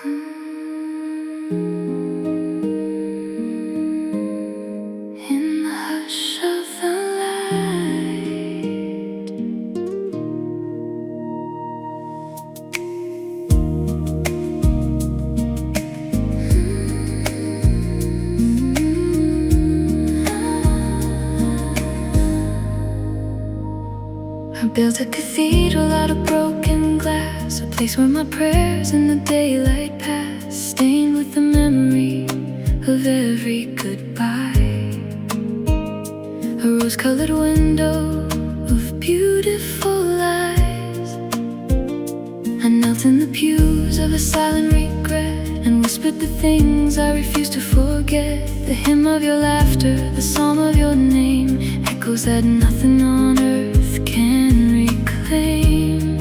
In the hush of the light, I built a cathedral out of broken glass, a place where my prayers in the daylight pass, stained with the memory of every goodbye. A rose-colored window of beautiful eyes. I knelt in the pews of a silent regret and whispered the things I refused to forget. The hymn of your laughter, the psalm of your name, echoes that nothing on earth can reclaim.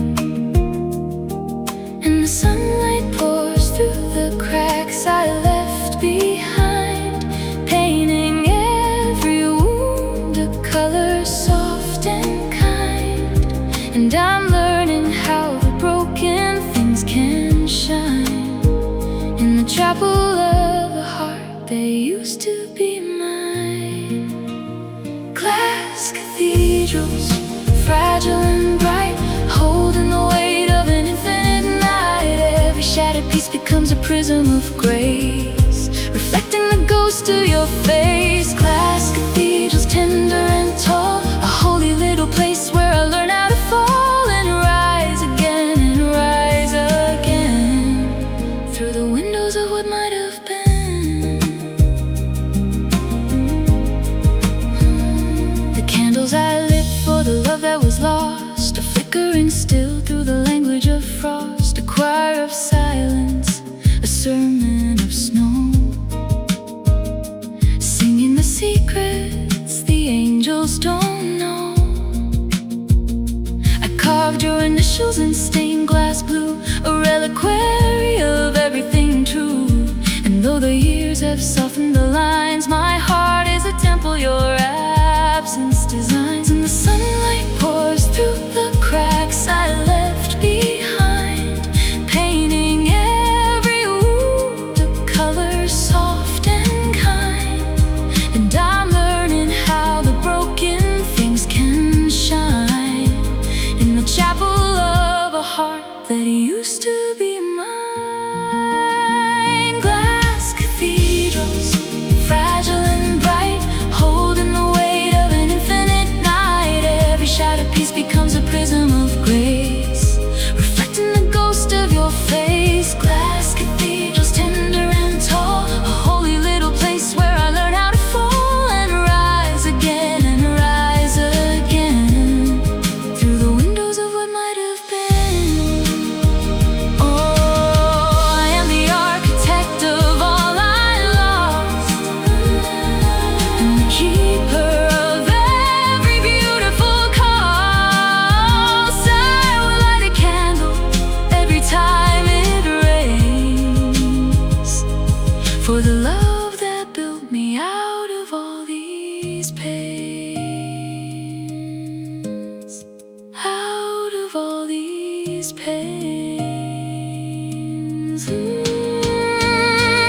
And the sunlight pours through the cracks I left behind, painting every wound a color soft and kind. And I'm learning how the broken things can shine in the chapel of a heart that used to be mine. Glass cathedrals, fragile and bright, holding the weight of an infinite night. Every shattered piece becomes a prism of grace, reflecting the ghost of your face. Glass cathedrals, tender and tall, a holy little place where I learn how to fall and rise again and rise again, through the windows of what might have been. The candles I lit for the love that was lost are flickering still through the language of frost. A choir of silence, a sermon of snow, singing the secrets the angels don't know. I carved your initials in stained glass blue, a reliquary of everything true. And though the years have softened the lines, my heart is a temple your absence designs. And the sunlight pours through the cracks I left behind, painting every wound a color soft and kind. And I'm learning how the broken things can shine in the chapel of a heart that used to be mine. Glass cathedrals, fragile and bright, holding the weight of an infinite night. Every shattered piece becomes a prism of grace, reflecting the ghost of your face. Glass cathedrals, tender and tall, a holy little place where I learn how to fall and rise again and rise again, through the windows of what might have been. Oh, I am the architect of all I lost, and the keeper of every beautiful cause. I will light a candle every time it rains, for the love that built me out of all these pains, out of all these pains.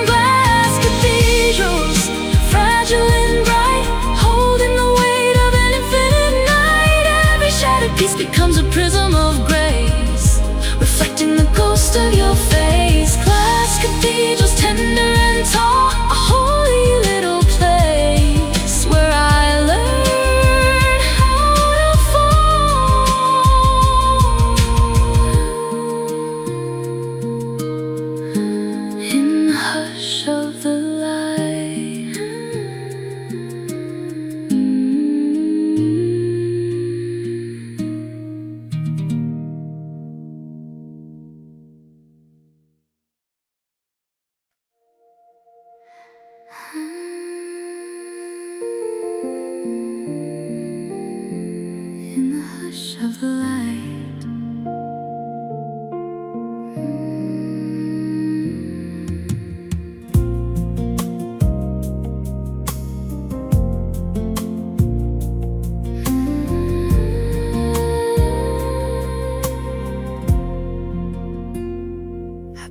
Glass cathedrals, fragile and bright, holding the weight of an infinite night. Every shattered piece becomes a prism of grace, reflecting the ghost of your face. Glass cathedrals, tender and tall, a holy little place where I learn how to fall in the hush of the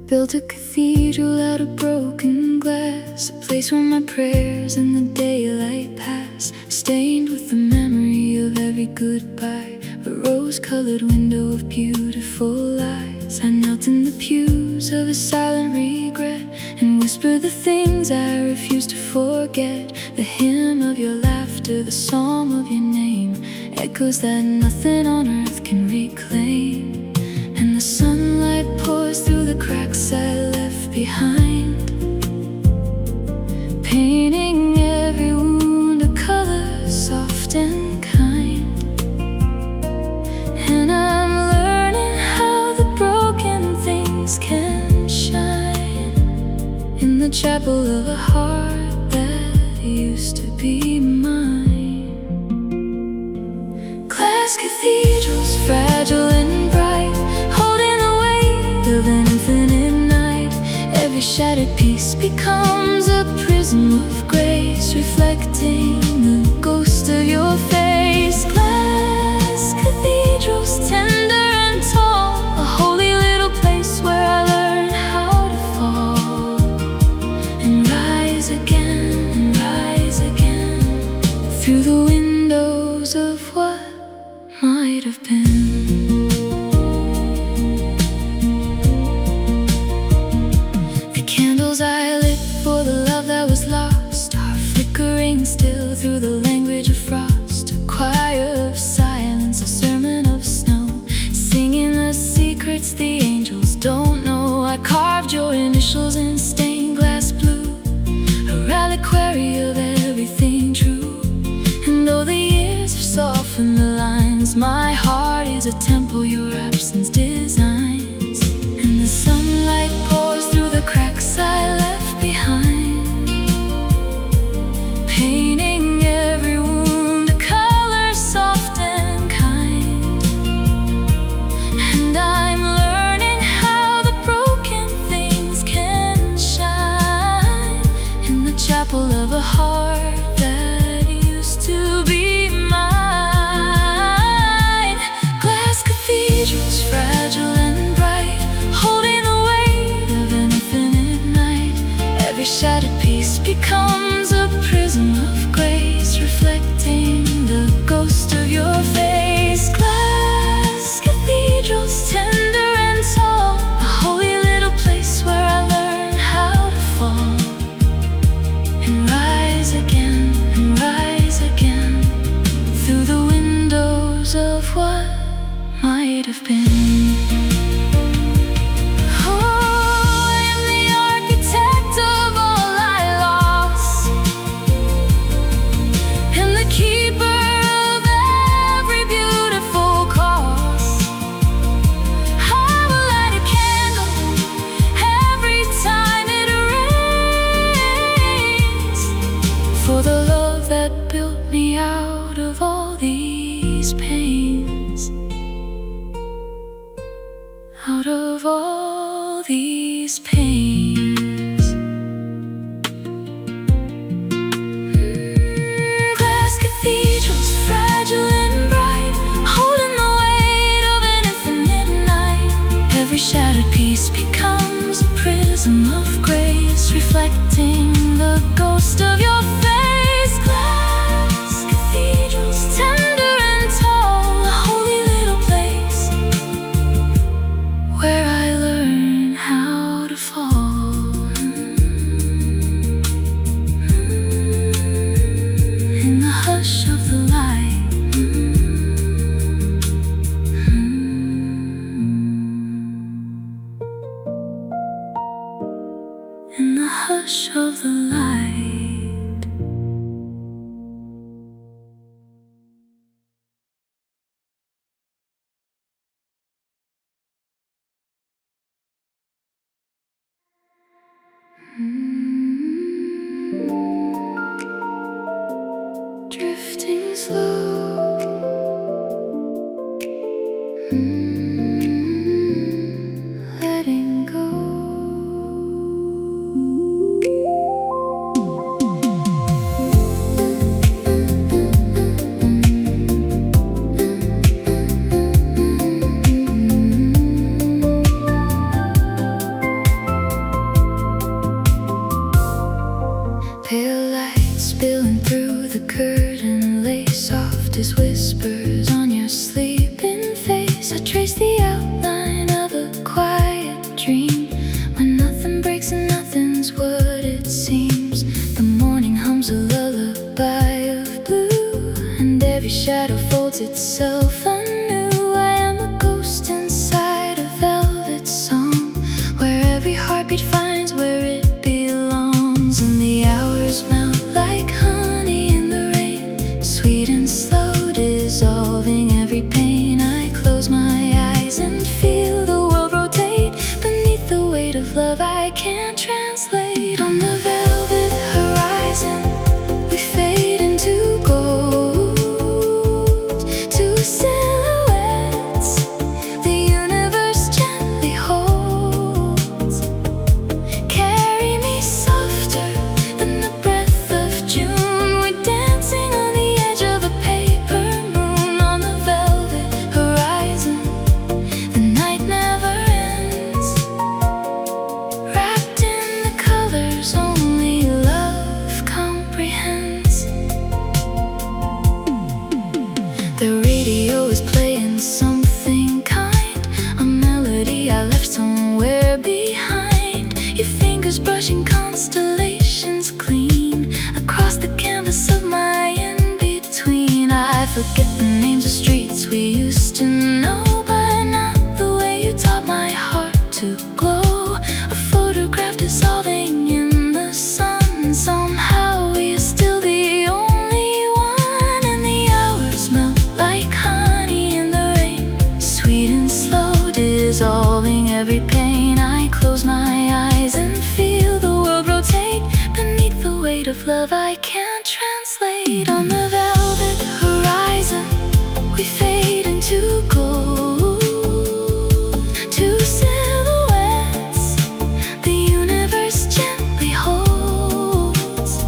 Built a cathedral out of broken glass, a place where my prayers and the daylight pass, stained with the memory of every goodbye, a rose-colored window of beautiful lies. I knelt in the pews of a silent regret and whispered the things I refuse to forget. The hymn of your laughter, the song of your name, echoes that nothing on earth can reclaim. And the sunlight pours through the cracks I left behind, painting every wound a color soft and kind. And I'm learning how the broken things can shine in the chapel of a heart that used to be mine. Glass cathedrals, fragile and bright, holding the weight of an infinite night. Every shattered piece becomes a prism of grace, reflecting the ghost of your face. Glass cathedrals, tender and tall, a holy little place where I learn how to fall and rise again, through the windows of what might have been. The candles I lit for the love that was lost are flickering still through the language of frost. A choir of silence, a sermon of snow, singing the secrets the angels don't know. I carved your initials in stained glass blue, a reliquary of everything true. And though the years have softened the lines, my heart is a temple your absence designs. And the sunlight pours through the cracks I left behind, painting every wound a color soft and kind. And I'm learning how the broken things can shine in the chapel of a heart that used to be mine. Glass cathedrals, fragile and bright, holding the weight of an infinite night. Every shattered piece becomes a prism of grace, reflecting the ghost of your face. Glass cathedrals, tender and tall, a holy little place where I learn how to fall and rise again, through the windows of what might have been. Oh, I am the architect of all I lost, and the keeper of every beautiful cause. I will light a candle every time it rains, for the love that built me out of all these pains, out of all these pains. Glass cathedrals, fragile and bright, holding the weight of an infinite night. Every shattered piece becomes a prism of grace, reflecting the ghost of your face. Glass cathedrals, tender and tall, a holy little place where I learn how to fall in the hush of the light, in the hush of the light. Drifting slow, letting go. forget the names of streets we used to know, but not the way you taught my heart to glow. A photograph dissolving in the sun. Somehow we are still the only one, and the hours melt like honey in the rain, sweet and slow, dissolving every pain. I close my eyes and feel the world rotate beneath the weight of love I can't translate. On the velvet horizon we fade into gold, two silhouettes the universe gently holds.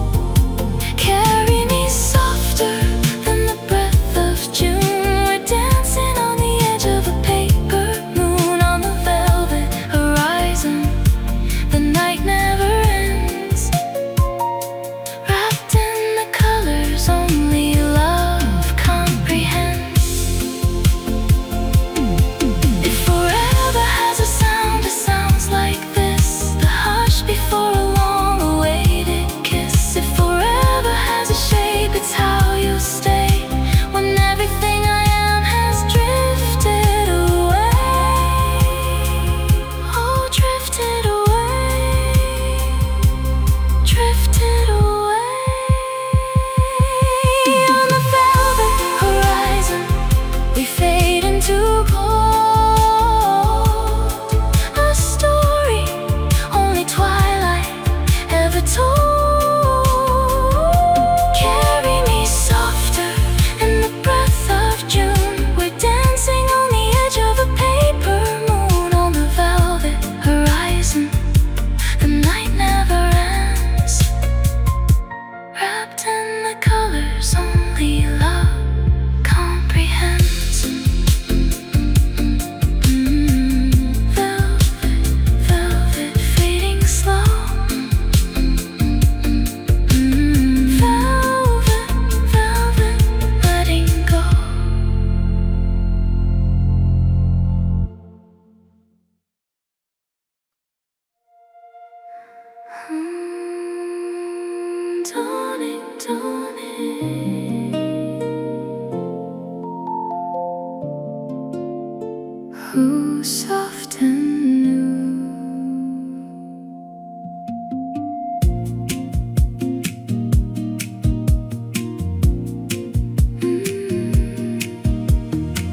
Carry me softer than the breath of June. We're dancing on the edge of a paper moon. On the velvet horizon the night never ends, wrapped in the colors only love comprehends. If forever has a sound, it sounds like this, the hush before a long-awaited kiss. If forever has a shape, it's how you stay when everything I am has drifted away. Oh, drifted away, drifted away. On the velvet horizon we fade into gold, a story only twilight ever told. Carry me softer in the breath of June. We're dancing on the edge of a paper moon. On the velvet horizon the night never ends, wrapped in the colors only love comprehends. Velvet, velvet fading slow. Velvet, velvet letting go. Dawning, dawning. Who's soft and new?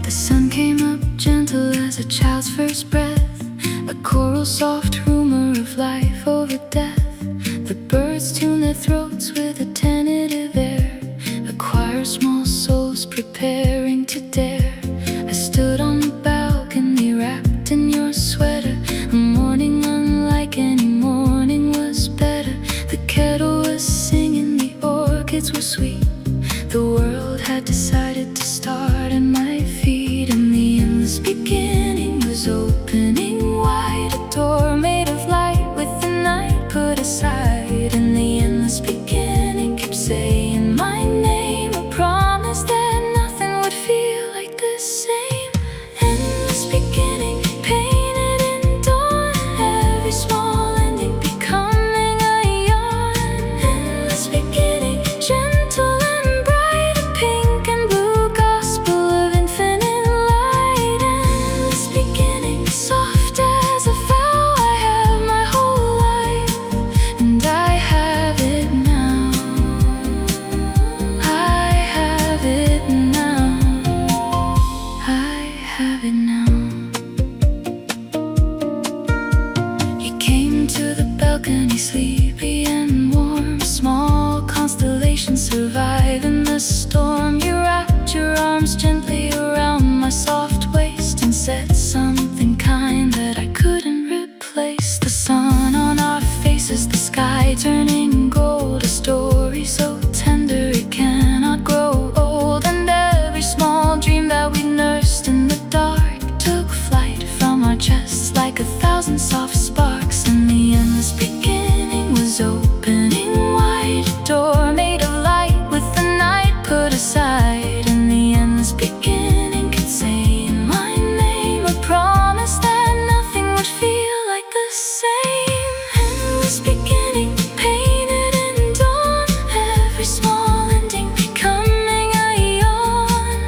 The sun came up gentle as a child's first breath, a choral soft rumor of life over death. The birds tune their throats with a tentative air, a choir of small souls preparing to dare. I stood on the balcony wrapped in your sweater. A morning unlike any morning was better. The kettle was singing, the orchids were sweet. The world had decided to start at my feet, and the endless beginning was opening wide. A door made of light with the night put aside, and the endless beginning kept saying my name, a promise that nothing would feel like the same. Endless beginning painted in dawn, every small ending becoming a yawn. Endless beginning, gentle and bright, a pink and blue gospel of infinite light. Endless beginning, soft as a vow. I have my whole life, and I have it now. I have it now. I have it now. You came to the balcony sleepy and warm. Small constellations survive in the storm. You wrapped your arms gently around my soft waist and said something kind that I couldn't replace. The sun on our faces, the sky turning gold, a story so tender it cannot grow old. And every small dream that we nursed in the dark took flight from our chests like 1,000 soft sparks. And the endless beginning was opening wide, a door made of light with the night put aside. And the endless beginning kept saying my name, a promise that nothing would feel like the same. Endless beginning painted in dawn, every small ending becoming a yawn.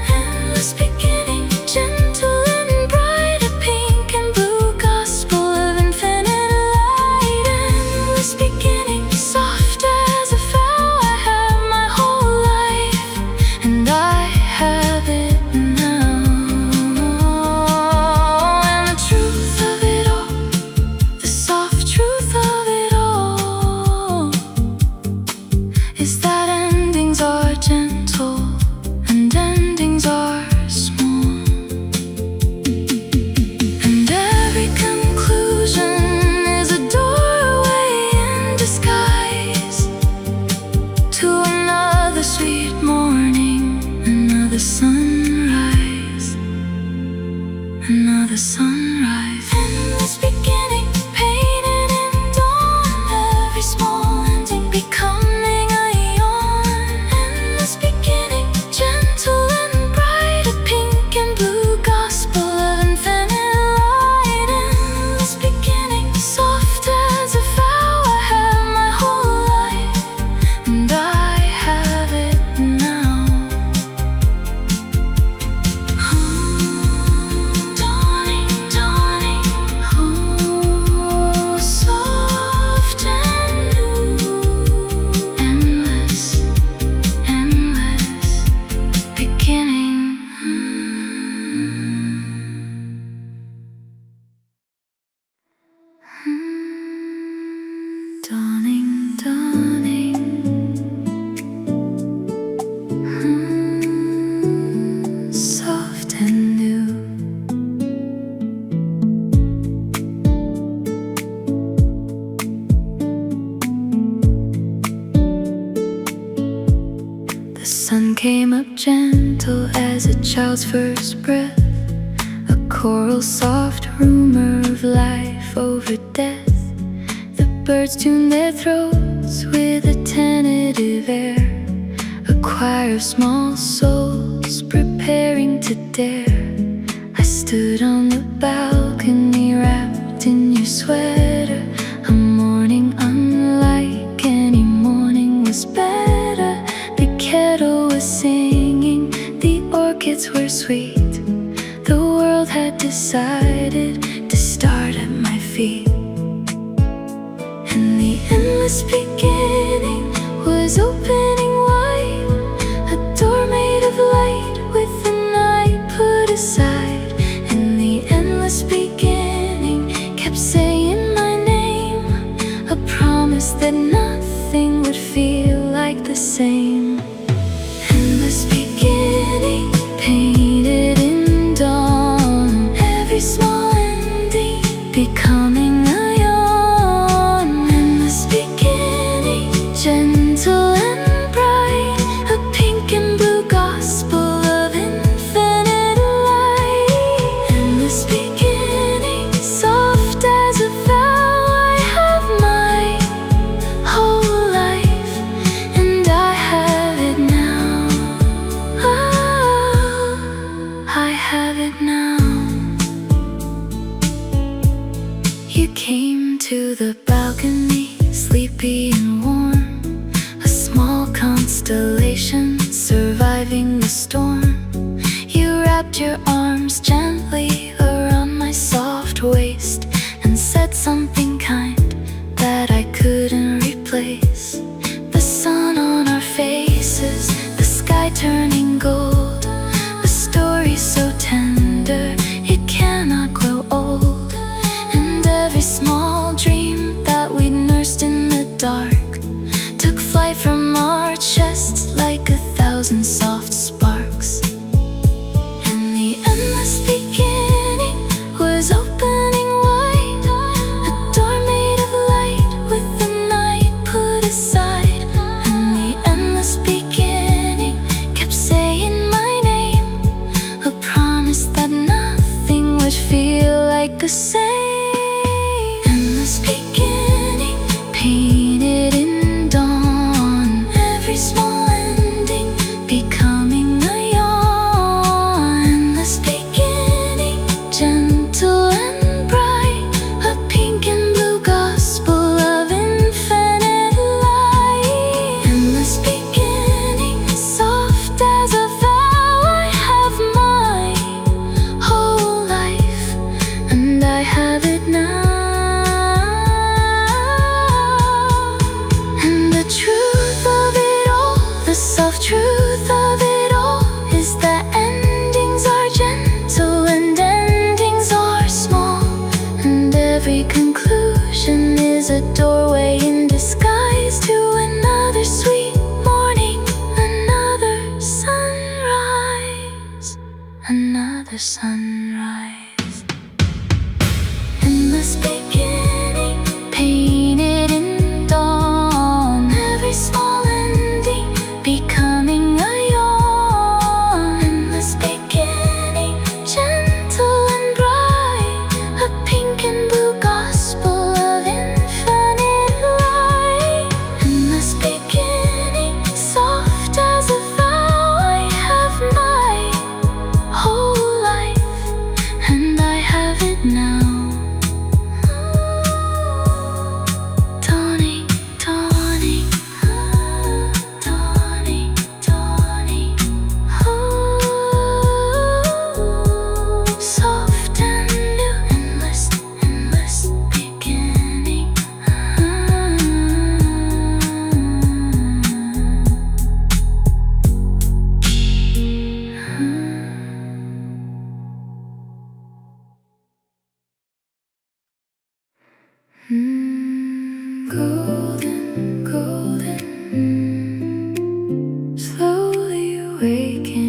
came up gentle as a child's first breath, a choral soft rumor of life over death. The birds tuned their throats with a tentative air, a choir of small souls preparing to dare. I stood on the balcony wrapped in your sweater, a morning unlike any morning was better. The kettle was singing, the orchids were sweet. The world had decided to start at my feet. And the endless beginning was opening wide, a door made of light with the night put aside. And the endless beginning kept saying my name, a promise that nothing would feel like the same. Endless beginning painted in dawn, every small ending becoming a yawn. Endless beginning, gentle and bright, a pink and blue gospel of infinite light. Endless beginning, soft as a vow, I have my whole life, and I have it now. Oh, I have it now. You came to the balcony, sleepy and warm, a small constellation surviving the storm. You wrapped your arms gently around my soft waist and said something kind that I couldn't replace. The sun on our faces, the sky turning gold, a story so tender it cannot grow old. And every small dream that we nursed in the dark took flight from our chests like 1,000 soft sparks. And the endless beginning was opening wide, a door made of light with the night put aside. And the endless beginning kept saying my name, a promise that nothing would feel like the same. Endless beginning painted in dawn, every small ending becoming a yawn. Endless beginning, gentle and bright, a pink and blue gospel of infinite light. Endless beginning, soft as a vow, I have my whole life, and I have it now. And the truth of it all, the soft truth of it all, is that endings are gentle and endings are small. And every conclusion is a doorway in disguise to another sweet morning, another sunrise, another sunrise. Endless beginning painted in dawn, every small ending becoming a yawn. Endless beginning, gentle and bright, a pink and blue gospel of infinite light. Endless beginning, soft as a vow, I have my whole life, and I have it now. Dawning, dawning, dawning, dawning. Oh, soft and new, endless, endless beginning. Golden, golden, slowly awaken.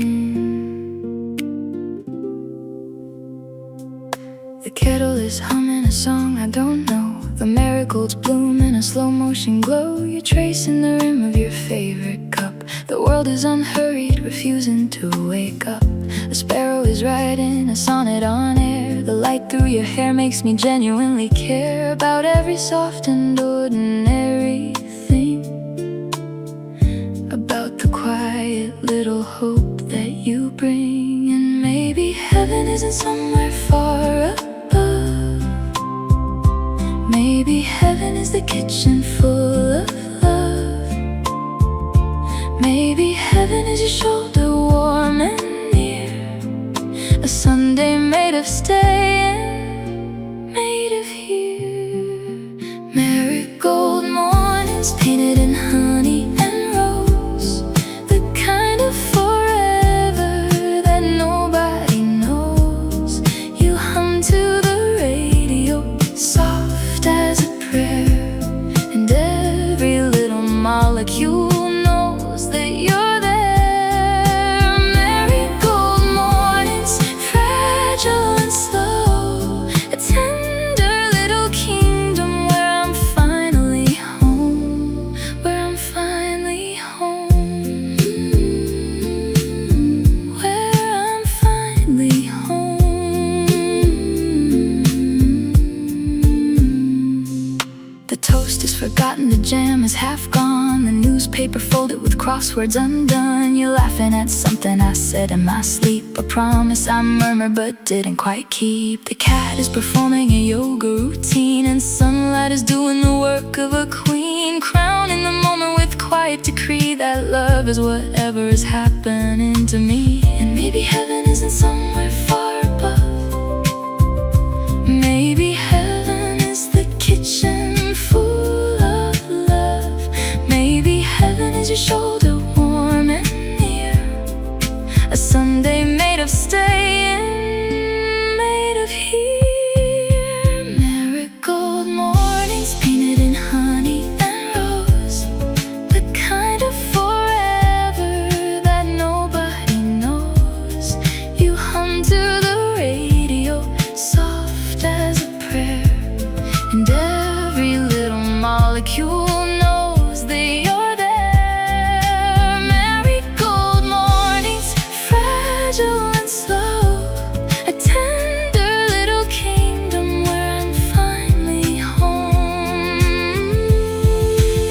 The kettle is humming a song I don't know. The marigolds bloom in a slow motion glow. You're tracing the rim of your favorite cup. The world is unhurried, refusing to wake up. A sparrow is writing a sonnet on air. The light through your hair makes me genuinely care about every soft and ordinary thing, about the quiet little hope that you bring. And maybe heaven isn't somewhere far above. Maybe heaven is the kitchen full of love. Maybe heaven is your shoulder warm and near, a Sunday made of staying, made of here. Marigold mornings painted in honey and rose, the kind of forever that nobody knows. You hum to the radio, soft as a prayer, and every little molecule knows that you're there. Marigold mornings, fragile and slow, a tender little kingdom where I'm finally home, where I'm finally home, where I'm finally home. The toast is forgotten, the jam is half gone, the newspaper folded with crosswords undone. You're laughing at something I said in my sleep, a promise I murmured but didn't quite keep. The cat is performing a yoga routine, and sunlight is doing the work of a queen, crowning the moment with quiet decree that love is whatever is happening to me. And maybe heaven isn't somewhere far above. Maybe heaven is the kitchen full of love. Maybe heaven is your shoulder warm and near, a Sunday made of staying, made of here. Marigold mornings painted in honey and rose, the kind of forever that nobody knows. You hum to the radio, soft as a prayer, and every little molecule knows that you're there. Marigold mornings, fragile and slow, a tender little kingdom where I'm finally home.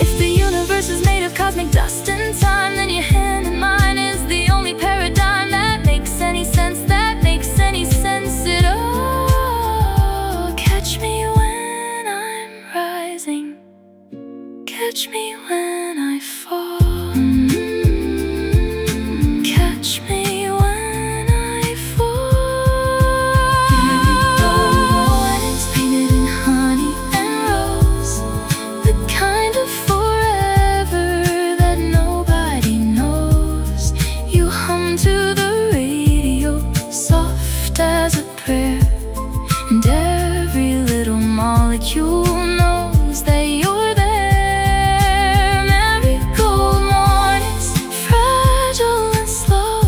If the universe is made of cosmic dust and time, then your hand in mine is the only paradigm that makes any sense, that makes any sense at all. Catch me when I'm rising, catch me when I fall. Catch me when I fall. Mornings painted in honey and rose, the kind of forever that nobody knows. You hum to the radio, soft as a prayer, and every little molecule knows that you're there. Marigold mornings, fragile and slow,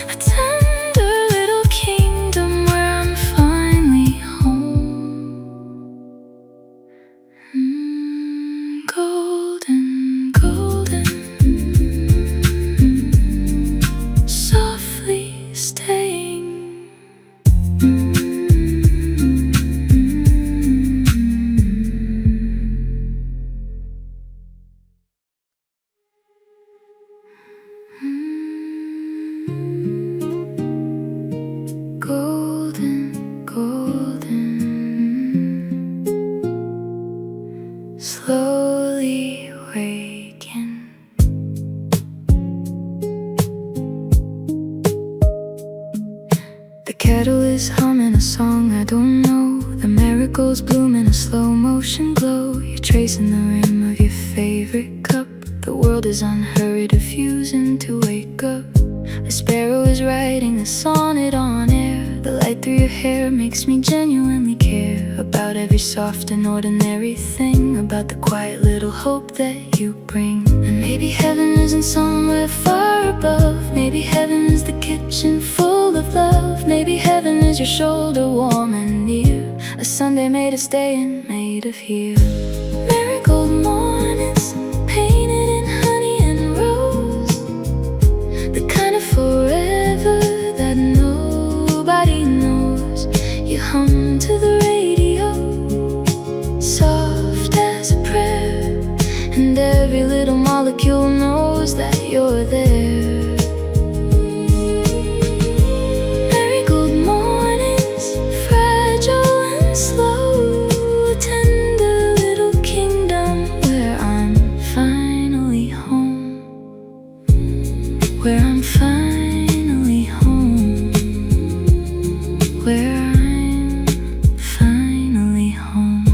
a tender little kingdom where I'm finally home. Golden, golden, softly staying. Golden, golden, slowly waking. The kettle is humming a song I don't know. The marigolds bloom in a slow motion glow. You're tracing the rim of your favorite cup. The world is unhurried, refusing to wake up. A sparrow is writing a sonnet on air. The light through your hair makes me genuinely care about every soft and ordinary thing, about the quiet little hope that you bring. And maybe heaven isn't somewhere far above. Maybe heaven is the kitchen full of love. Maybe heaven is your shoulder warm and near, a Sunday made of staying, made of here. Marigold mornings painted in honey and rose, to the radio, soft as a prayer, and every little molecule knows that you're there. Marigold mornings, fragile and slow, a tender little kingdom where I'm finally home, where I'm finally home, where I'm finally home.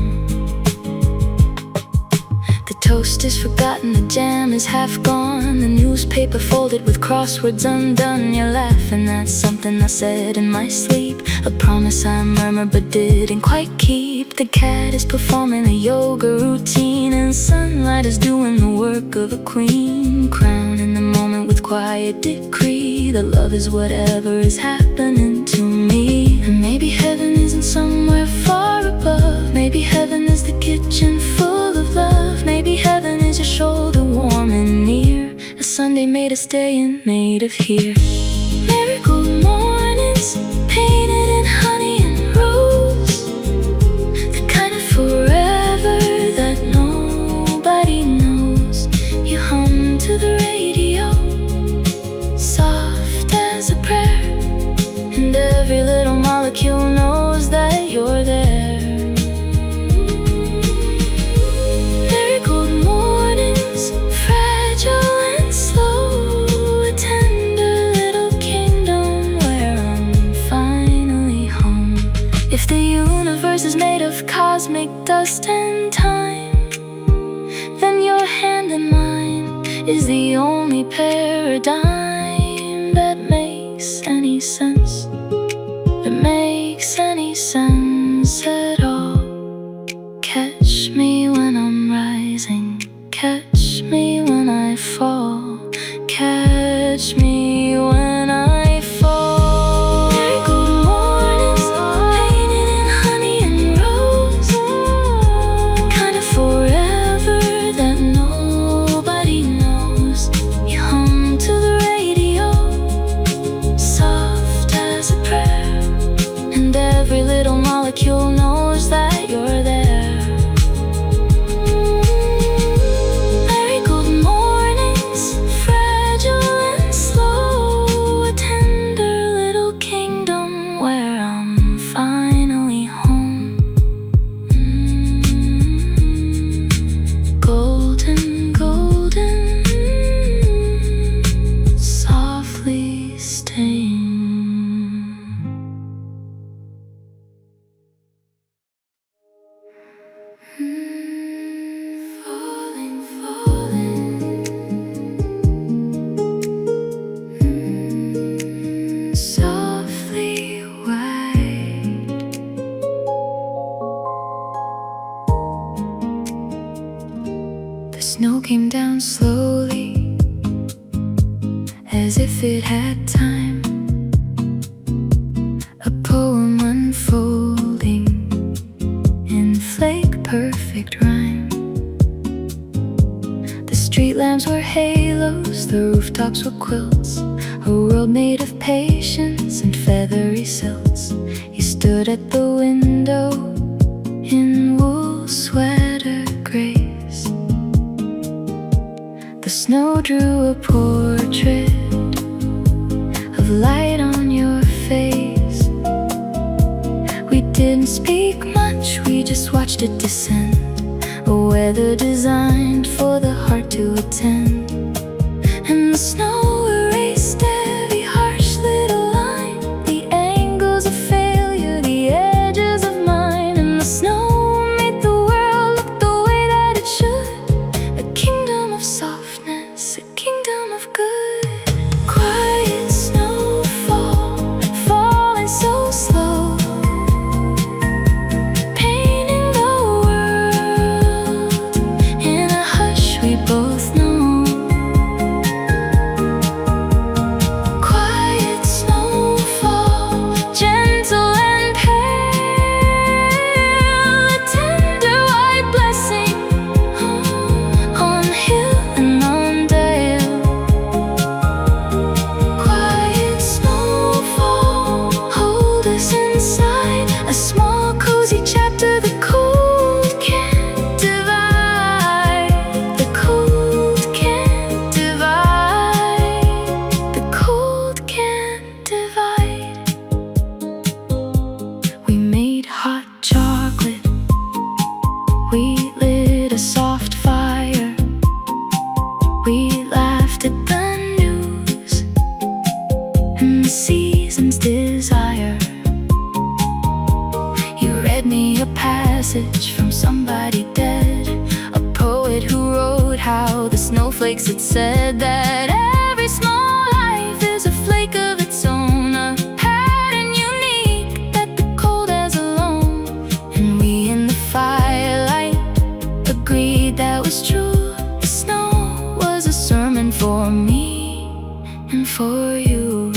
The toast is forgotten, the jam is half gone, the newspaper folded with crosswords undone. You're laughing, that's something I said in my sleep, a promise I murmured but didn't quite keep. The cat is performing a yoga routine, and sunlight is doing the work of a queen, crowning the moment with quiet decree. The love is whatever is happening to me. And maybe heaven isn't somewhere far above, maybe heaven is the kitchen full of love, maybe heaven is your shoulder warm and near, a Sunday made of stay and made of here. Marigold mornings, painted in honey and rose, the kind of forever that nobody knows. You hum to the radio, soft as a prayer, and every little molecule knows that you're there. Marigold mornings, fragile and slow, a tender little kingdom where I'm finally home. If the universe is made of cosmic dust and time, then your hand in mine is the only paradigm that makes any sense, that makes any sense at all. Catch me when I'm rising, catch me when I fall, catch me when I fall. Marigold mornings, painted in honey and rose, the kind of forever that nobody knows. You hum to the radio, soft as a prayer, and every little molecule knows that you're there. Marigold mornings, fragile and slow, a tender little kingdom where I'm finally home. Golden, golden, softly stain. Falling, falling, softly white. The snow came down slowly, as if it had time, a poem unfolding in flake perfect rhyme. The street lamps were halos, the rooftops were quilts, a world made of patience and feathery silts. You stood at the window in wool sweater grace. The snow drew a portrait of light on your face. We didn't speak much, we just watched it descend, a weather designed for the heart to attend. And the snow erased every harsh little line, the angles of failure, the edges of mine. And the snow made the world look the way that it should, a kingdom of softness, a kingdom of good. Quiet snowfall, falling so slow, painting the world in a hush we both know. We lit a soft fire. We laughed at the news and the season's desire. You read me a passage from somebody dead, a poet who wrote how the snowflakes had said that every small life is a flake of its own, a pattern unique that the cold has alone. And we in the firelight agreed that was true. The snow was a sermon for me and for you.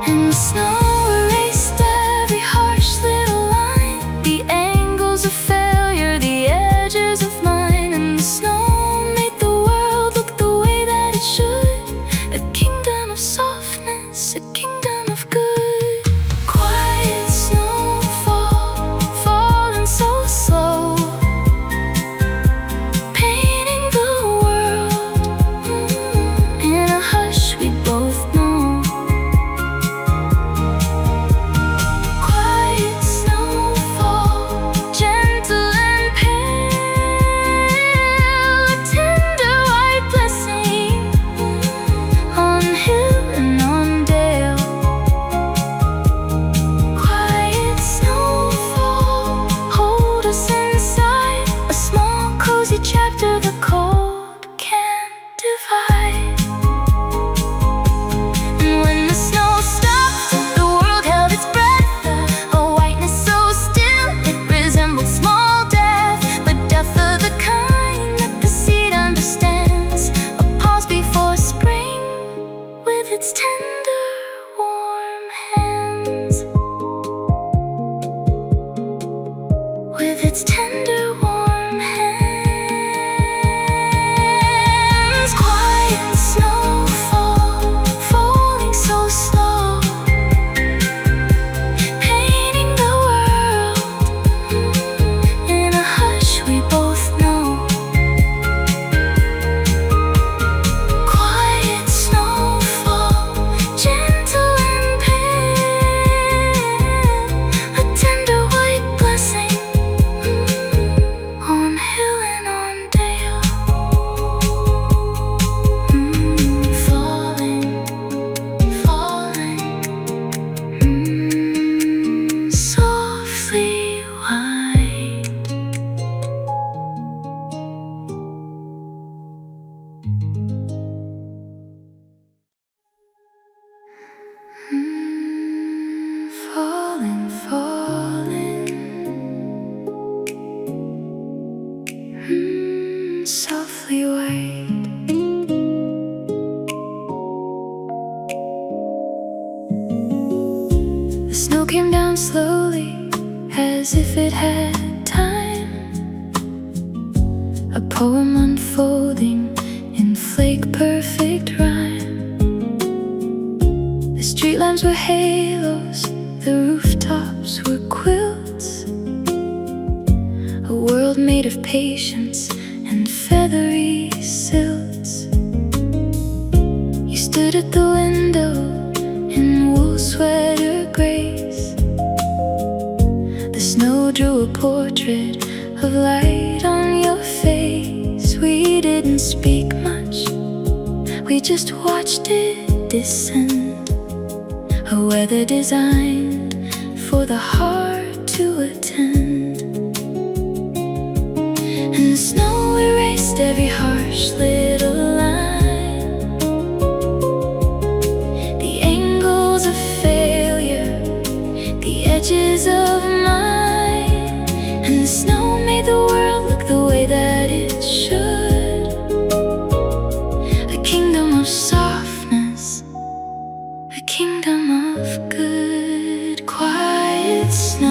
And the snow erased every harsh little line, the angles of failure, the edges of mine. And the snow made the world look the way that it should, a kingdom of softness, a kingdom of good. Quiet snowfall, falling so slow, painting the world in a hush we both know. Quiet snowfall, gentle and pale, a tender white blessing on hill and on dale. Quiet snowfall, hold us inside, a small cozy chapter the cold can't divide. And when the snow stopped, the world held its breath, a whiteness so still it resembled small death, but death of the kind that the seed understands, a pause before spring with its tender, warm hands. With its tender, warm hands. Quiet snowfall, falling so slow, painting the world in a hush we both know. Quiet snowfall, gentle and pale, a tender white blessing on hill and on dale. Falling, falling, softly white. Falling, falling, softly white. The snow came down slowly, as if it had time, a poem unfolding in flake-perfect rhyme. The street lamps were halos, the rooftops were quilts, a world made of patience and feathery silts. You stood at the window in wool sweater grace. The snow drew a portrait of light on your face. We didn't speak much, we just watched it descend, a weather designed for the heart to attend. And the snow erased every harsh little line, the angles of failure, the edges of mine. And the snow made the world look the way that it should, a kingdom of softness, a kingdom of good. Quiet snow,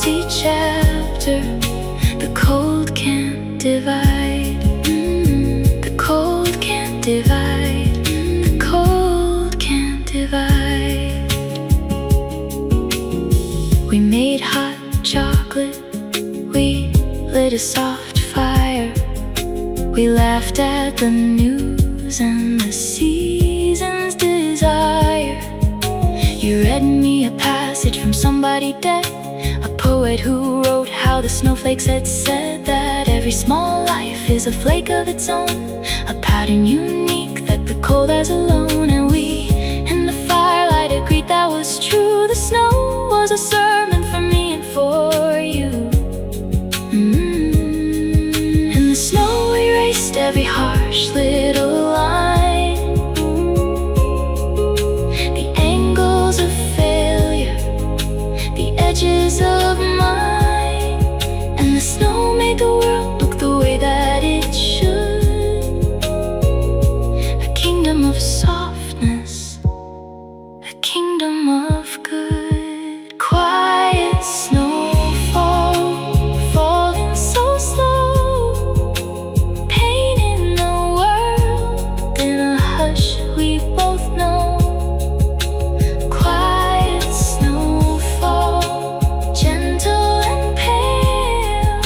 cozy chapter. The cold can't divide. The cold can't divide. The cold can't divide. We made hot chocolate. We lit a soft fire. We laughed at the news and the season's desire. You read me a passage from somebody dead, a poet who wrote how the snowflakes had said that every small life is a flake of its own, a pattern unique that the cold has alone. And we, in the firelight, agreed that was true. The snow was a sermon for me and for you. And the snow erased every harsh little line, the angles of failure, the edges of mine. And the snow made the world look the way that it should, a kingdom of softness, a kingdom of good. Quiet snowfall, falling so slow, painting the world in a hush we both know. Quiet snowfall, gentle and pale,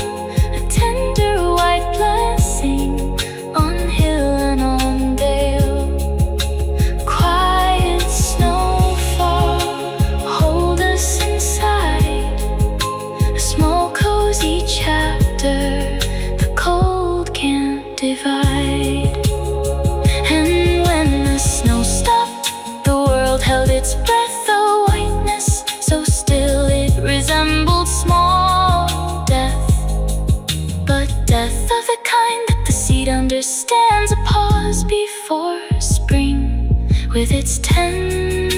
a tender white blessing on hill and on dale. Quiet snowfall, hold us inside, a small cozy chapter. The cold can't divide. And when the snow stopped, the world held its breath, a whiteness so still it resembled small death, but death of the kind that the seed understands. A pause before spring, with its tender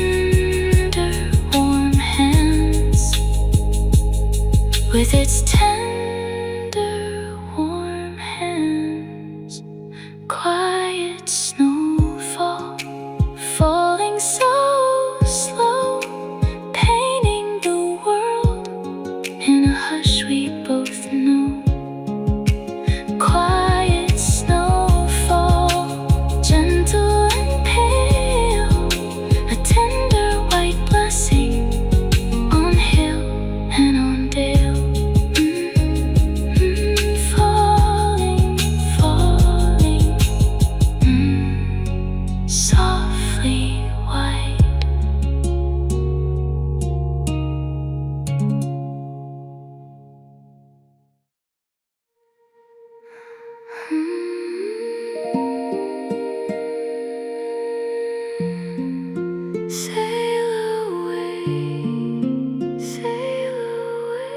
warm hands, with its tender warm hands. Quiet snowfall, falling so slow, painting the world in a hush we both know. Quiet snowfall, gentle and pale, a tender white blessing on hill and on dale. Falling, falling, softly white. Sail away, sail away.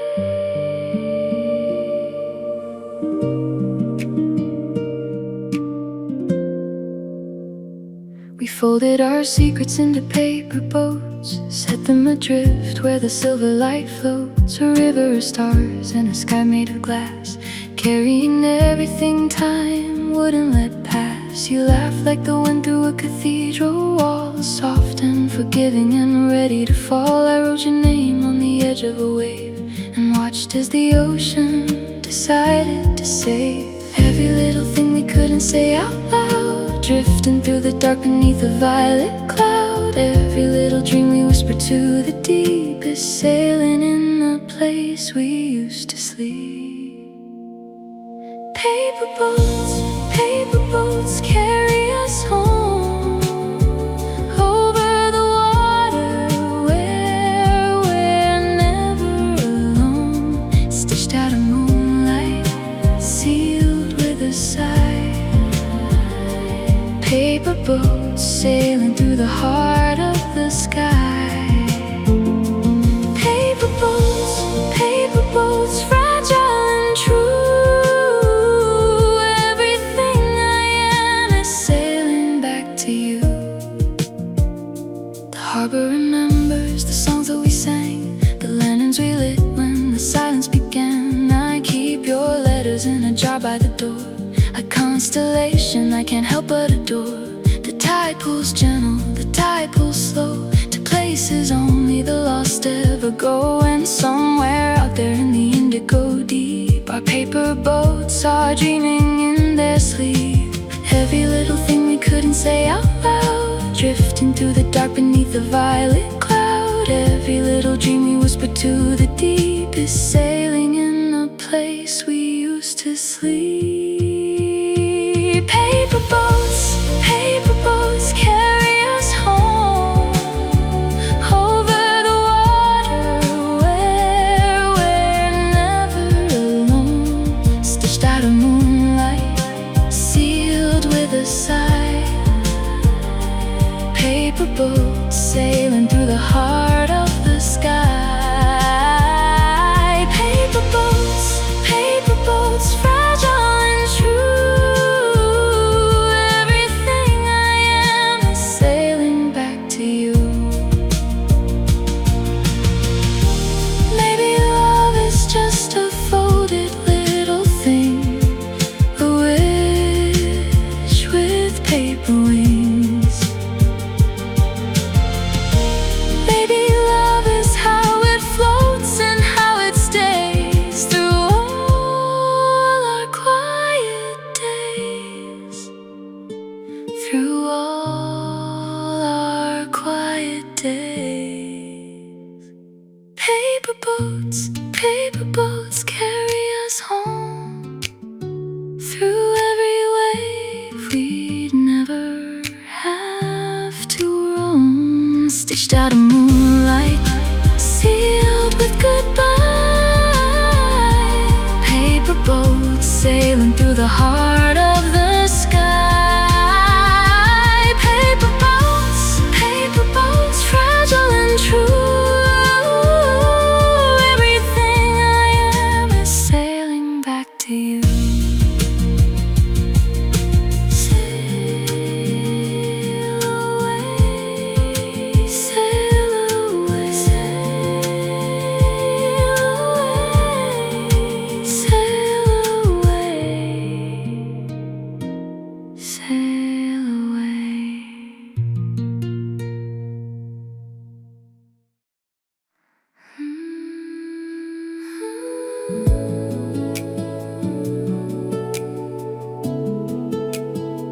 We folded our secrets into paper boats, set them adrift where the silver light floats. A river of stars and a sky made of glass, carrying everything time wouldn't let pass. You laughed like the wind through a cathedral wall, soft and forgiving and ready to fall. I wrote your name on the edge of a wave and watched as the ocean decided to save every little thing we couldn't say out loud, drifting through the dark beneath a violet cloud. Every little dream we whispered to the deepest, sailing in the place we used to sleep. Paper boats carry us home over the water where we're never alone. Stitched out of moonlight, sealed with a sigh. Paper boats sailing through the heart of the sky. Paper boats, fragile and true. Harbor remembers the songs that we sang, the lanterns we lit when the silence began. I keep your letters in a jar by the door, a constellation I can't help but adore. The tide pulls gentle, the tide pulls slow, to places only the lost ever go. And somewhere out there in Paper boats are dreaming in their sleep. Every little thing we couldn't say out loud, drifting through the dark beneath the violet cloud. Every little dream we whispered to the deep is sailing in a place we used to sleep. Paper boats carry us home over the water where we're never alone. Stitched out of moonlight, sealed with a sigh. Paper boats sailing through the heart of the sky. Paper boats, fragile and true. Everything I am is sailing back to you. Maybe love is just a folded little thing, a wish with paper wings. Maybe love is how it floats and how it stays through all our quiet days. Through all our quiet days. Paper boats carry us home through every wave we'd never have to roam. Stitched out of moonlight, sealed with goodbye. Paper boats sailing through the heart of the sky. Paper boats, fragile and true. Everything I am is sailing back to you. Sail away, sail away, sail away, sail away.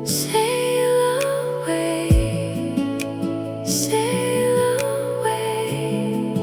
Sail away, sail away.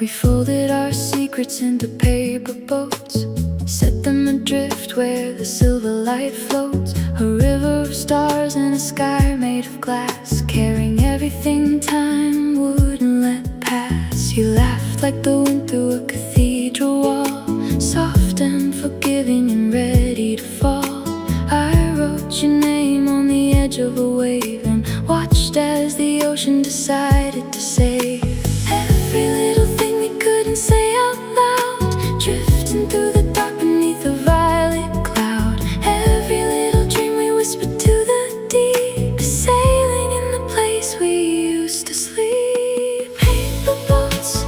We folded our secrets into paper boats, set them adrift where the silver light floats. A river of stars in a sky made of glass, carrying everything time wouldn't let pass. You laughed like the wind through a cathedral wall, soft and forgiving and ready to fall. I wrote your name on the edge of a wave and watched as the ocean decided to save. Every little thing we couldn't say out loud, drifting through the dark beneath a violet cloud. Every little dream we whispered to the deep is sailing in the place we used to sleep. Paper boats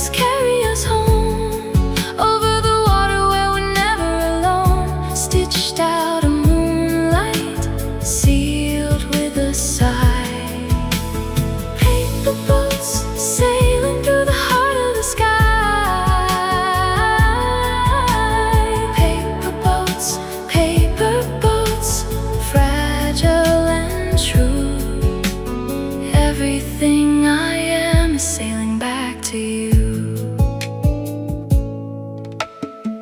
carry us home over the water where we're never alone. Stitched out of moonlight, sealed with a sigh. Paper boats sailing through the heart of the sky. Paper boats, fragile and true. Everything I am is sailing back to you.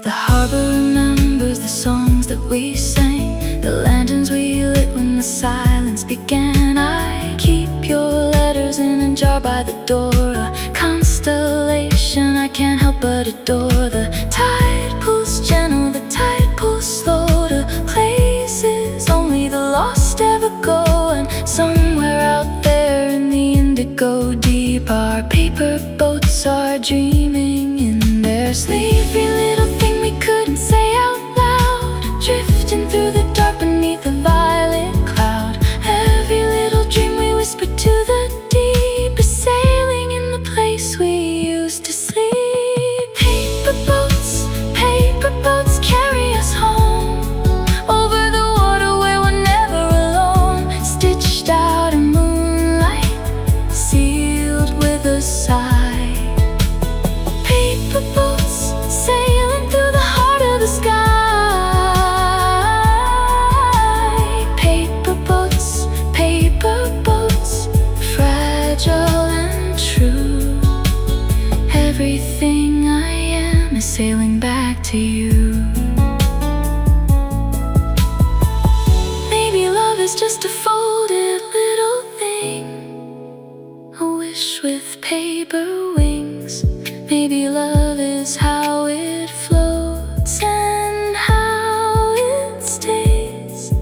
The harbor remembers the songs that we sang, the lanterns we lit when the silence began. I keep your letters in a jar by the door, a constellation I can't help but adore. The tide pulls gentle, the tide pulls slow, to places only the lost ever go. And somewhere out there in the indigo deep, our paper boats are dreaming in their sleep. Every little thing we couldn't say out loud, drifting through the dark beneath a violet cloud. Every little dream we whispered to the deep is sailing in the place we used to sleep. Paper boats carry us home over the water where we're never alone. Stitched out of moonlight, sealed with a sigh. Paper boats Everything I am is sailing back to you. Maybe love is just a folded little thing, a wish with paper wings. Maybe love is how it floats and how it stays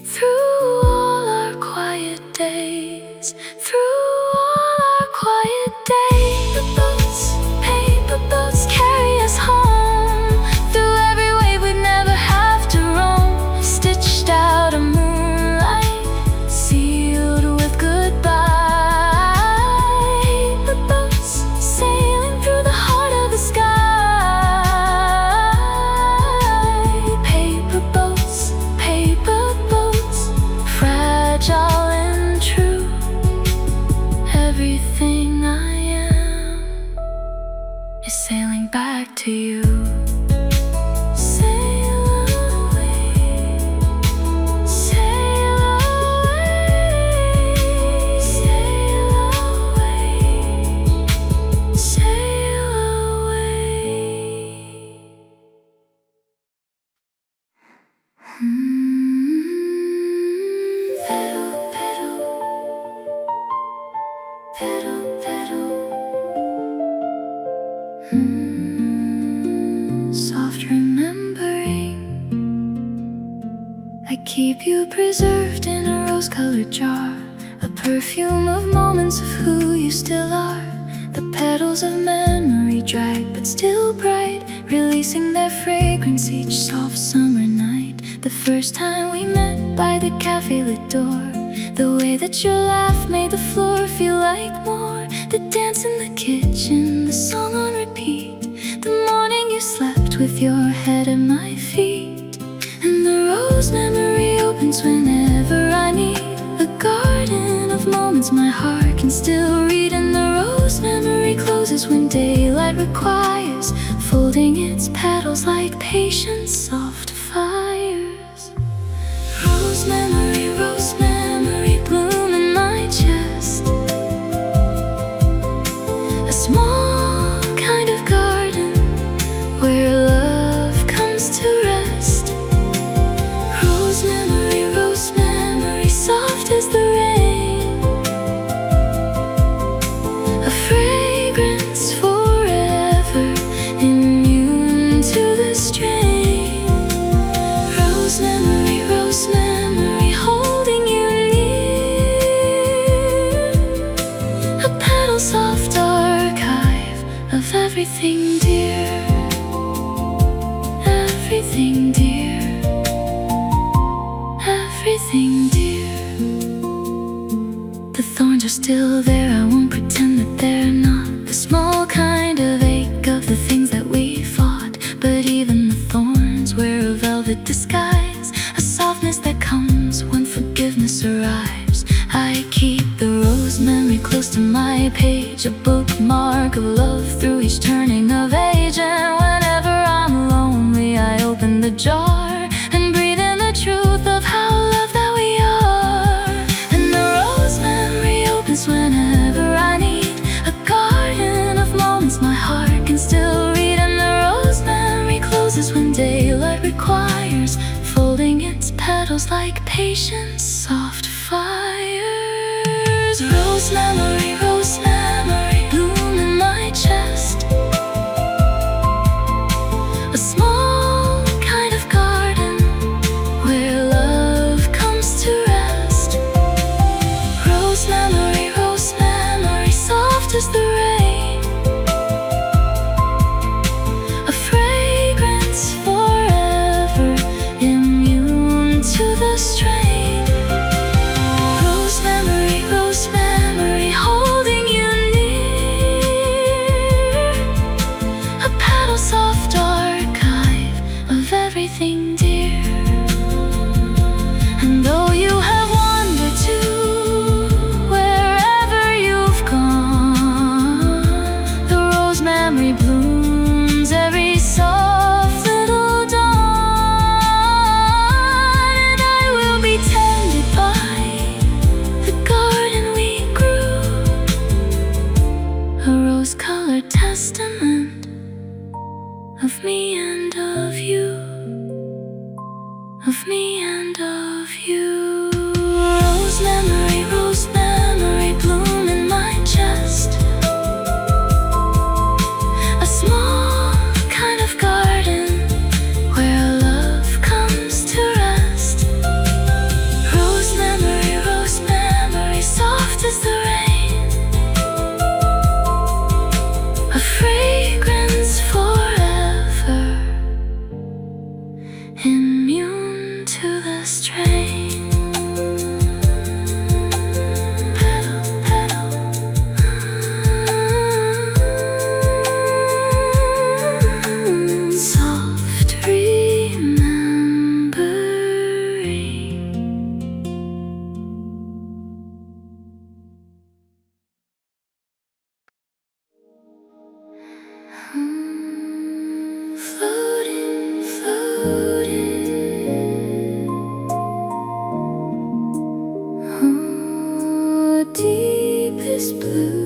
through all our quiet days, through all our quiet days. The boats, paper boats, carry us home through every wave we'd never have to roam, stitched out of moonlight, sealed with goodbye. The boats sailing through the heart of the sky. Paper boats, fragile and true. Everything I am is sailing back to you. Sail away, sail away, sail away, sail away. Pedal, pedal, pedal, pedal. Soft remembering, I keep you preserved in a rose-colored jar, a perfume of moments of who you still are. The petals of memory drag but still bright, releasing their fragrance each soft summer night. The first time we met by the cafe lit door, the way that your laugh made the floor feel like more. The dance in the kitchen, the song on repeat, the morning you slept with your head at my feet. And the rose memory opens whenever I need a garden of moments my heart can still read. And the rose memory closes when daylight requires, folding its petals like patient soft fires. Rose memory, bloom in my chest, a small kind of garden where love comes to rest. Rose memory, soft as the rain, a fragrance forever, immune to the strain. Rose memory, holding you near, a petal soft archive of everything dear, everything dear, everything dear. The thorns are still there, I won't pretend that they're not. The small kind of ache of the things that we fought, but even the thorns wear a velvet disguise, a softness that comes when forgiveness arrives. I keep the rose memory close to my page, a bookmark of love through each turning of age. And whenever I'm lonely, I open the jar and breathe in the truth of how loved that we are. And the rose memory opens whenever I need a garden of moments my heart can still read. And the rose memory closes when daylight requires, folding its petals like patient soft fires. Rose memory, bloom in my chest, a small kind of garden where love comes to rest. Rose memory, soft as the rain, a fragrance forever, immune to the strain. Rose memory, holding you near, a petal soft archive of everything dear. And though you have wandered to wherever you've gone, rose-colored testament of me and of you, of me and of you. Rose memory, bloom in my chest. A small kind of garden where love comes to rest. Rose memory, soft as the rain, a fragrance forever, immune to the strain. Deepest blue.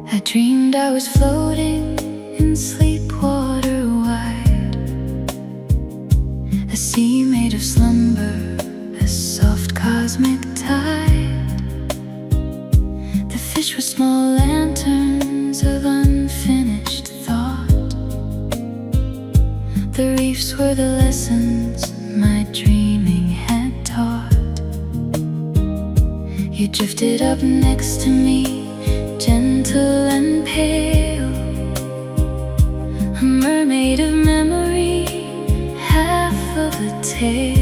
I dreamed I was floating in sleep water wide, a sea made of slumber, a soft cosmic tide. The fish were small lanterns of unfinished thought. The reefs were the lessons my dreaming had taught. You drifted up next to me, gentle and pale, a mermaid of memory, half of a tale.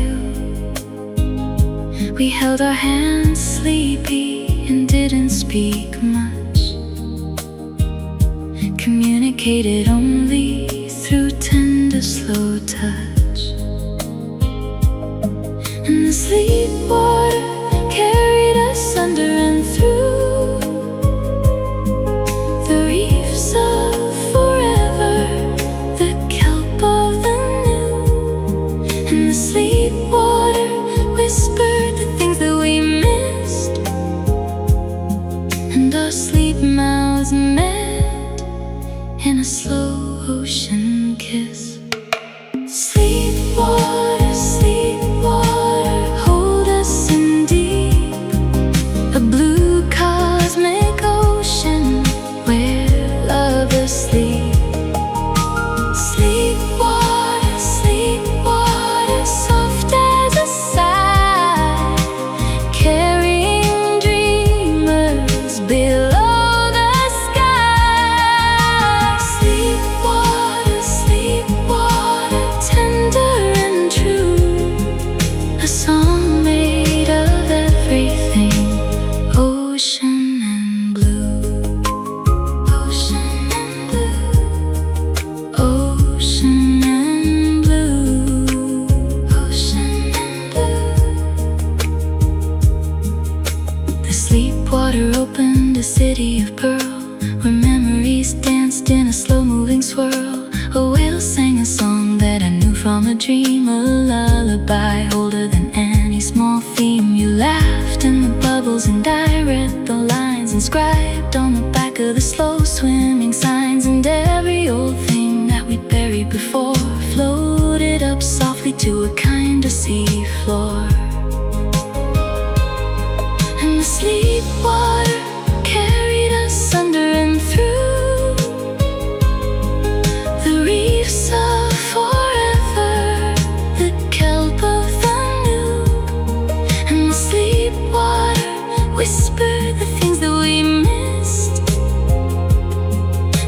We held our hands sleepy and didn't speak much, communicated only through tender, slow touch. And the sleep water carried us under and through the reefs of forever, the kelp of the new. And the sleep water whispered the things that we missed, and our sleep mouths met in a slow ocean kiss. Sleep water, hold us in deep, a blue cosmic ocean where lovers sleep. Sleep water, soft as a sigh, carrying dreamers below the sky. Sleep water, tender and true, a song made of everything, ocean and blue, ocean and blue, ocean and blue, ocean and blue. The sleep water opened a city of pearl, where memories danced in a slow-moving swirl. A whale sang a song that I knew from a dream, a lullaby older than any small theme. You laughed in the bubbles and I read the lines inscribed on the back of the slow-swimming signs. And every old thing that we'd buried before floated up softly to a kind of sea floor. And the sleep water carried us under and through the reefs of forever, the kelp of the new. And the sleep water whispered the things that we missed,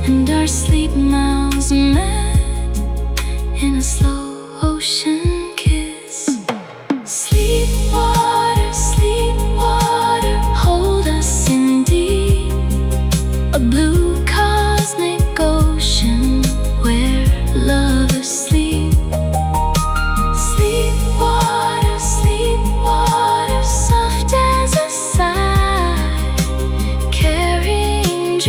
and our sleep mouths met in a slow ocean kiss. Sleep water, hold us in deep, a blue cosmic ocean where lovers sleep. Sleep water, soft as a sigh, carrying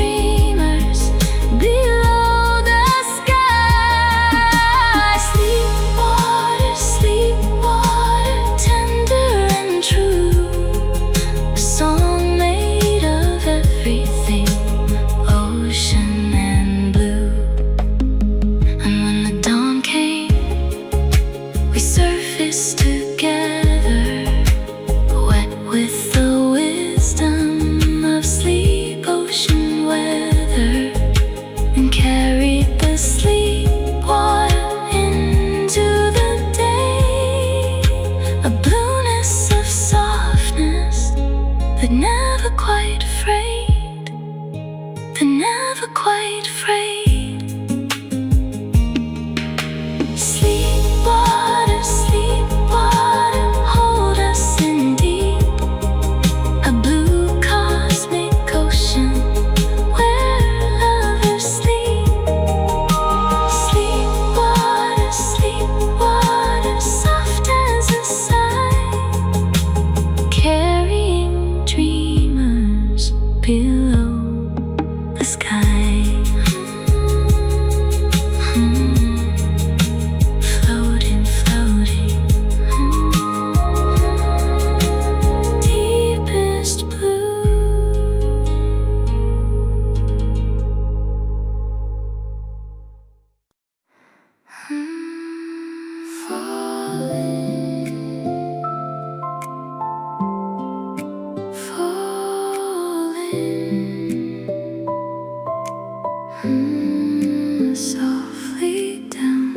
never quite afraid. Sleep water, hold us in deep, a blue cosmic ocean where lovers sleep. Sleep water, soft as a sigh, carrying dreamers below the sky. Floating, deepest blue. Falling softly down.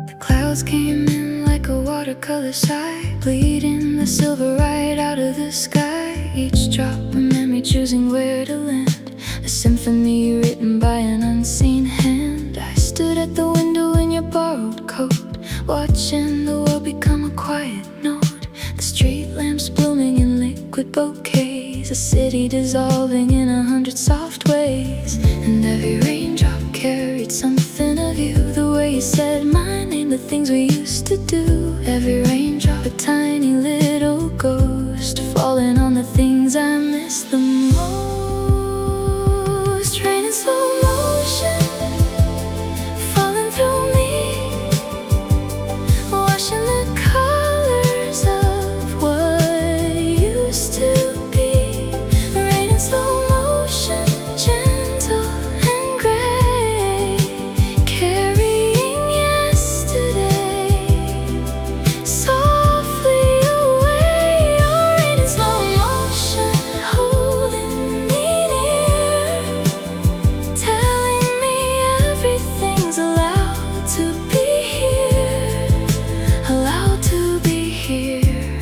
The clouds came in like a watercolor sigh, bleeding the silver right out of the sky. Each drop a memory choosing where to land, a symphony written by an unseen hand. I stood at the window in your borrowed coat, watching the world become a quiet note. The street lamps blooming in liquid bouquets, a city dissolving in 100 soft ways. And every raindrop carried something of you, the way you said my name, the things we used to do. Every raindrop a tiny little ghost, falling on the things I miss the most. Rain in slow motion, falling through me, washing the colors of what used to be. Rain in slow motion, gentle and gray, carrying yesterday softly away. Oh, rain in slow motion, holding me near, telling me everything's allowed to be here, allowed to be here.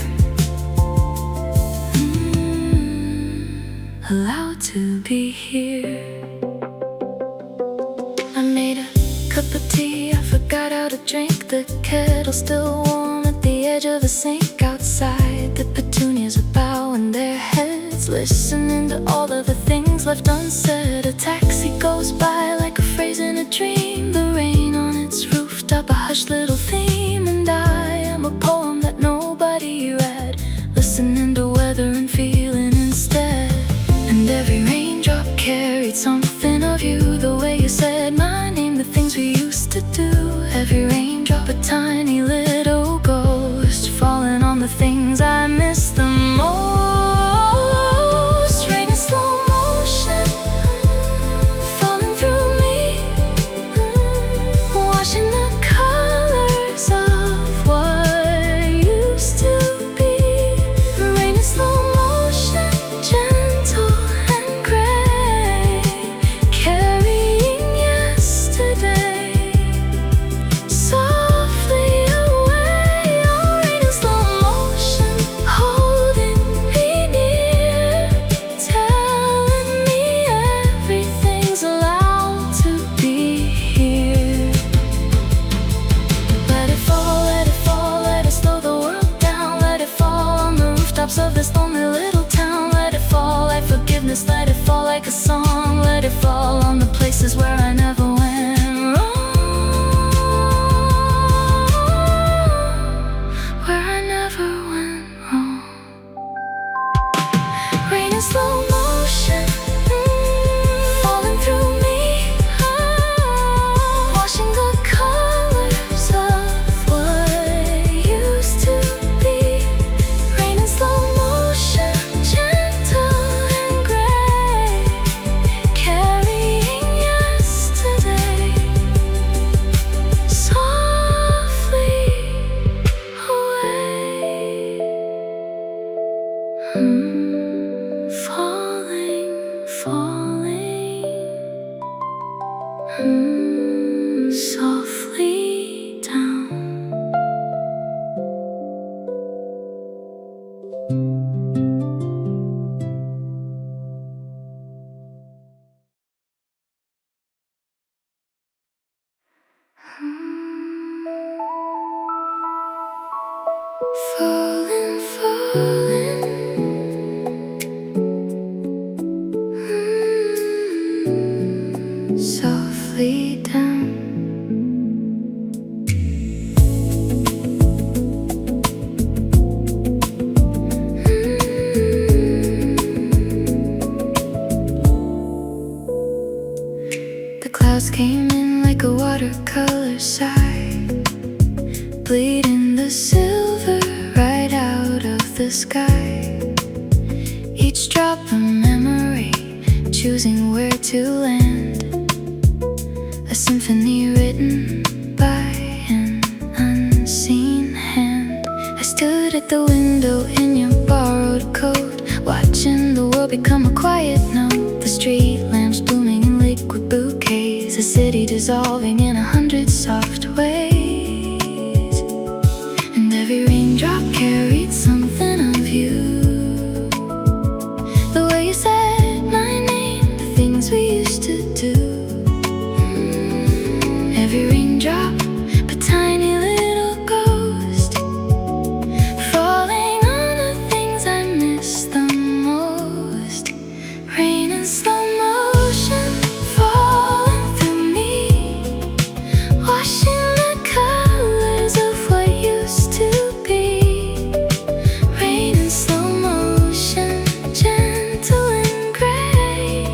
Allowed to be here. I made a cup of tea, I forgot how to drink. The kettle still warm at the edge of the sink. Outside, the petunias are bowing their heads, listening to all of the things left unsaid. A taxi goes by like a phrase in a dream, the rain on its rooftop, a hushed little theme. And I am a poem that nobody read, listening to weather and feeling instead. And every raindrop carried something of you, the way you said my name, the things we used to do. Every raindrop a tiny little ghost, falling on the things I miss the most. Rain in slow motion, falling through me, washing the colors of what used to be. Rain in slow motion, gentle and gray, carrying yesterday softly away. Oh, rain in slow motion, holding me near, telling me everything's allowed to be here. Let it fall, let it slow the world down. Let it fall on the rooftops of this lonely little town. Let it fall like forgiveness, let it fall like a song. Let it fall on the places where I never went wrong, where I never went wrong. Rain in slow motion, falling through me, washing the colors of what used to be. Rain in slow motion, gentle and gray, carrying yesterday softly away. Falling, softly down. the sky. Each drop a memory, choosing where to land. A symphony written by an unseen hand. I stood at the window in your borrowed coat, watching the world become a quiet note. The street lamps blooming in liquid bouquets, a city dissolving in 100 soft ways. And every raindrop carried something of you. The way you said my name, the things we used to do. Every raindrop, a tiny little ghost, falling on the things I miss the most. Rain in slow motion, falling through me, washing the colors of what used to be. Rain in slow motion, gentle and gray,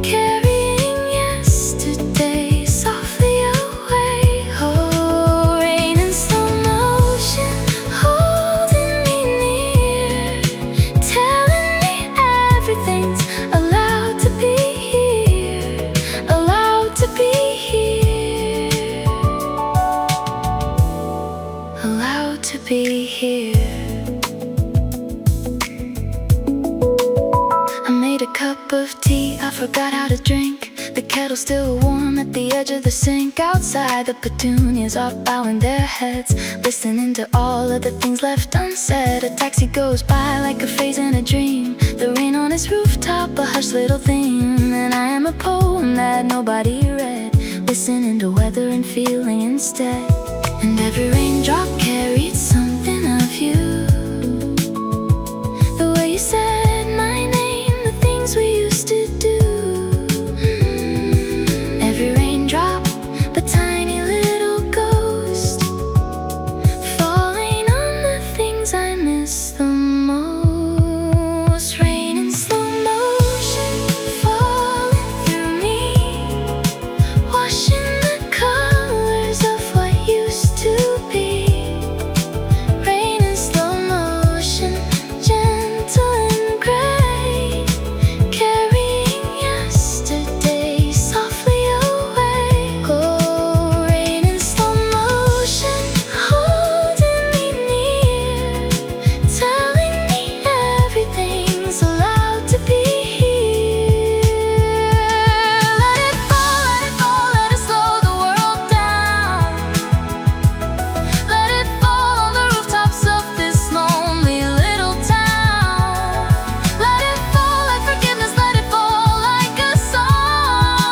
carrying yesterday softly away. Oh, rain in slow motion, holding me near, telling me everything's allowed to be here, allowed to be here, allowed to be here. I made a cup of tea, I forgot how to drink. The kettle's still warm at the edge of the sink. Outside, the petunias are bowing their heads, listening to all of the things left unsaid. A taxi goes by like a phase in a dream, the rain on its rooftop, a hushed little theme. And I am a poem that nobody read, listening to weather and feeling instead. And every raindrop carried something of you. The way you said my name, the things we used to do. Every raindrop, a tiny little ghost, falling on the things I miss the most. Rain in slow motion, falling through me, washing the colors of what used to be. Rain in slow motion, gentle and gray, carrying yesterday softly away. Oh, rain in slow motion, holding me near, telling me everything's allowed to be here. Let it fall, let it slow the world down. Let it fall on the rooftops of this lonely little town. Let it fall like forgiveness, let it fall like a song.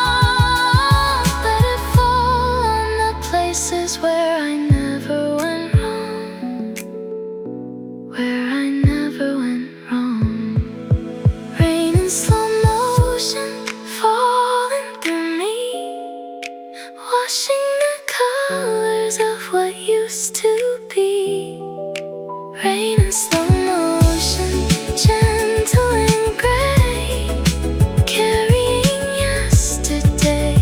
Let it fall on the places where I never went wrong, where I never went wrong. Rain in slow motion, falling through me, washing the colors of what used to be. Rain in slow motion, gentle and gray, carrying yesterday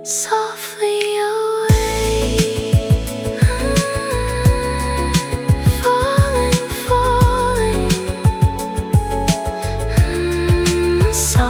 softly away. Falling, falling, softly.